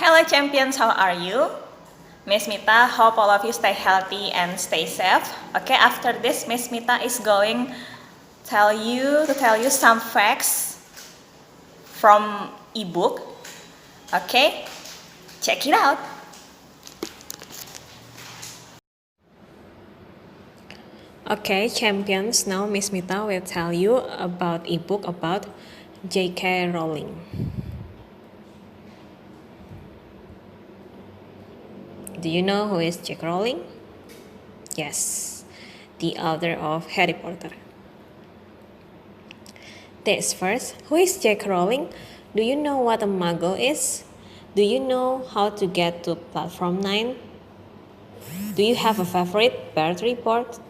Hello champions, how are you? Miss Mita, hope all of you stay healthy and stay safe. Okay, after this, Miss Mita is going to tell you some facts from ebook. Okay, check it out. Okay, champions, now Miss Mita will tell you about ebook about J.K. Rowling. Do you know who is J.K. Rowling? Yes, the author of Harry Potter. This first, who is J.K. Rowling? Do you know what a muggle is? Do you know how to get to platform 9? Do you have a favorite battery bots?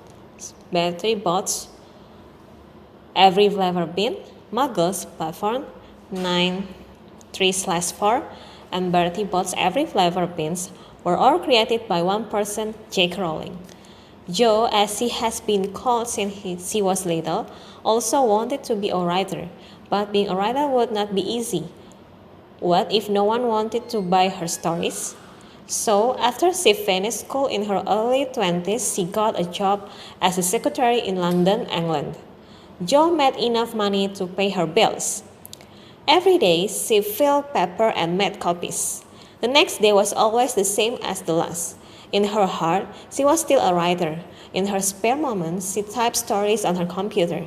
Every flavor bin, Muggles, platform 9, 3/4, and Bertie Bott's every flavor bins were all created by one person, J.K. Rowling. Jo, as he has been called since she was little, also wanted to be a writer, but being a writer would not be easy. What if no one wanted to buy her stories? So, after she finished school in her early 20s, she got a job as a secretary in London, England. Jo made enough money to pay her bills. Every day, she filled paper and made copies. The next day was always the same as the last. In her heart, she was still a writer. In her spare moments, she typed stories on her computer.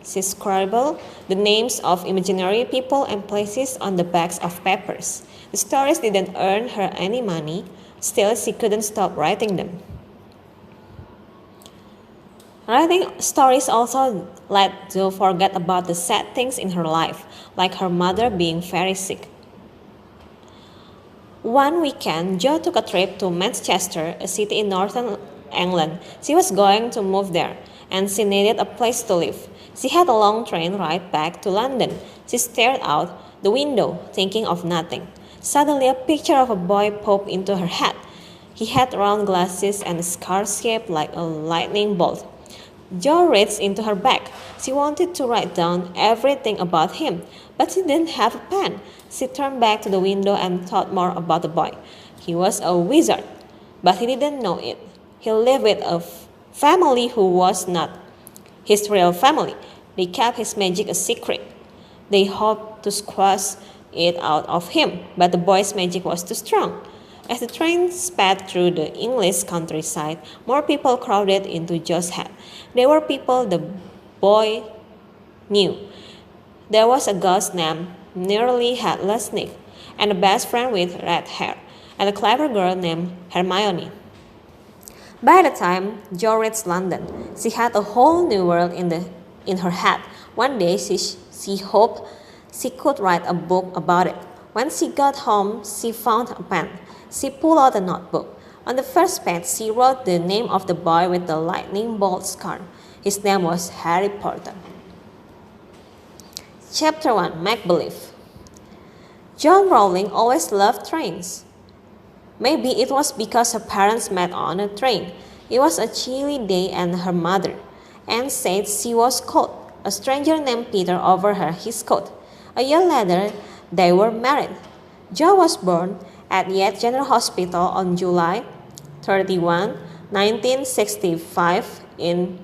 She scribbled the names of imaginary people and places on the backs of papers. The stories didn't earn her any money, still she couldn't stop writing them. Writing stories also led Jo forget about the sad things in her life, like her mother being very sick. One weekend, Jo took a trip to Manchester, a city in northern England. She was going to move there, and she needed a place to live. She had a long train ride back to London. She stared out the window, thinking of nothing. Suddenly, a picture of a boy popped into her head. He had round glasses and a scar shaped like a lightning bolt. Jo reached into her bag. She wanted to write down everything about him, but she didn't have a pen. She turned back to the window and thought more about the boy. He was a wizard, but he didn't know it. He lived with a family who was not his real family. They kept his magic a secret. They hoped to squash it out of him, but the boy's magic was too strong. As the train sped through the English countryside, more people crowded into Jo's head. They were people the boy knew. There was a ghost named Nearly Headless Nick, and a best friend with red hair, and a clever girl named Hermione. By the time Jo reached London, she had a whole new world in her head. One day, she hoped she could write a book about it. When she got home, she found a pen. She pulled out a notebook. On the first page, she wrote the name of the boy with the lightning bolt scar. His name was Harry Potter. Chapter 1, Make-Believe. John Rowling always loved trains. Maybe it was because her parents met on a train. It was a chilly day and her mother, Anne, said she was cold. A stranger named Peter offered her his coat. A year later, they were married. Jo was born at Yate General Hospital on July 31, 1965 in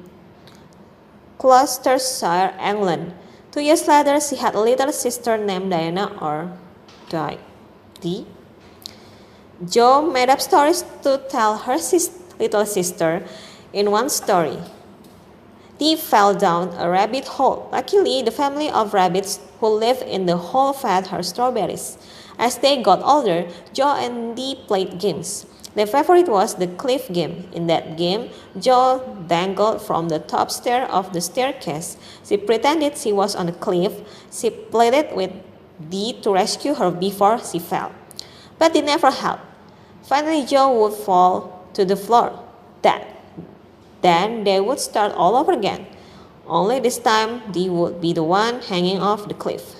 Gloucestershire, England. 2 years later, she had a little sister named Diana or Dee. Jo made up stories to tell her little sister. In one story, Dee fell down a rabbit hole. Luckily, the family of rabbits who lived in the hole fed her strawberries. As they got older, Jo and Dee played games. Their favorite was the cliff game. In that game, Jo dangled from the top stair of the staircase. She pretended she was on a cliff. She pleaded with Dee to rescue her before she fell. But it never helped. Finally, Jo would fall to the floor. Then they would start all over again. Only this time, Dee would be the one hanging off the cliff.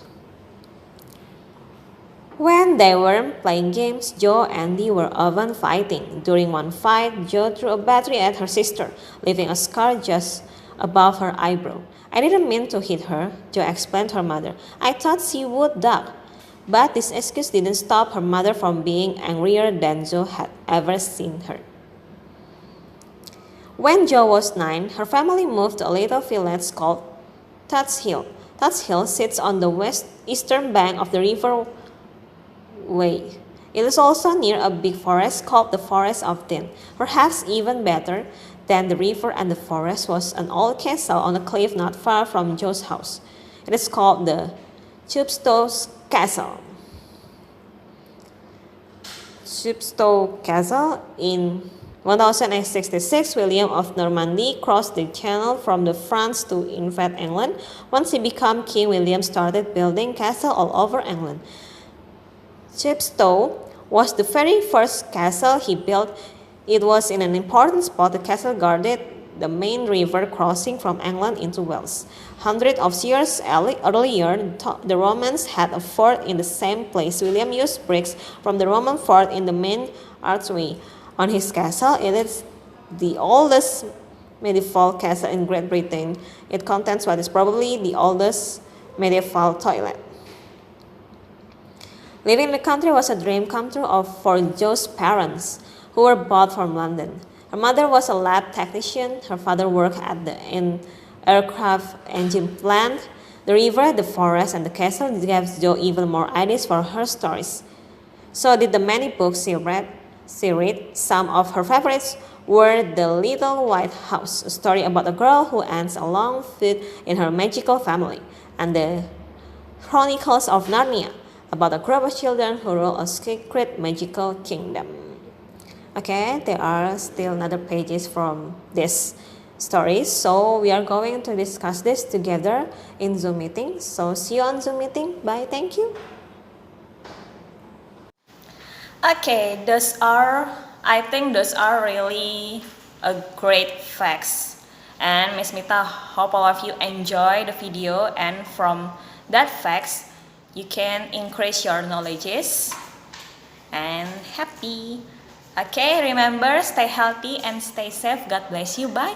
When they weren't playing games, Jo and Dee were often fighting. During one fight, Jo threw a battery at her sister, leaving a scar just above her eyebrow. I didn't mean to hit her, Jo explained to her mother. I thought she would duck. But this excuse didn't stop her mother from being angrier than Joe had ever seen her. When Jo was 9, her family moved to a little village called Tuts Hill. Tuts Hill sits on the eastern bank of the river Wye. It is also near a big forest called the Forest of Dean. Perhaps even better than the river and the forest was an old castle on a cliff not far from Jo's house. It is called the Chepstow Castle. Chepstow Castle. In 1066, William of Normandy crossed the channel from the France to invade England. Once he became king, William started building castles all over England. Chepstow was the very first castle he built. It was in an important spot. The castle guarded the main river crossing from England into Wales. Hundreds of years earlier, the Romans had a fort in the same place. William used bricks from the Roman fort in the main archway on his castle. It is the oldest medieval castle in Great Britain. It contains what is probably the oldest medieval toilet. Living in the country was a dream come true for Jo's parents, who were both from London. Her mother was a lab technician. Her father worked at an aircraft engine plant. The river, the forest, and the castle gave Jo even more ideas for her stories. So did the many books she read. Some of her favorites were The Little White House, a story about a girl who ends a long feud in her magical family, and The Chronicles of Narnia, about a group of children who rule a secret magical kingdom. Okay, there are still another pages from this story, so we are going to discuss this together in Zoom meeting. So see you on Zoom meeting. Bye, thank you. Okay, I think those are really a great facts. And Miss Mita, hope all of you enjoy the video, and from that facts, you can increase your knowledges and happy. Okay, remember, stay healthy and stay safe. God bless you. Bye.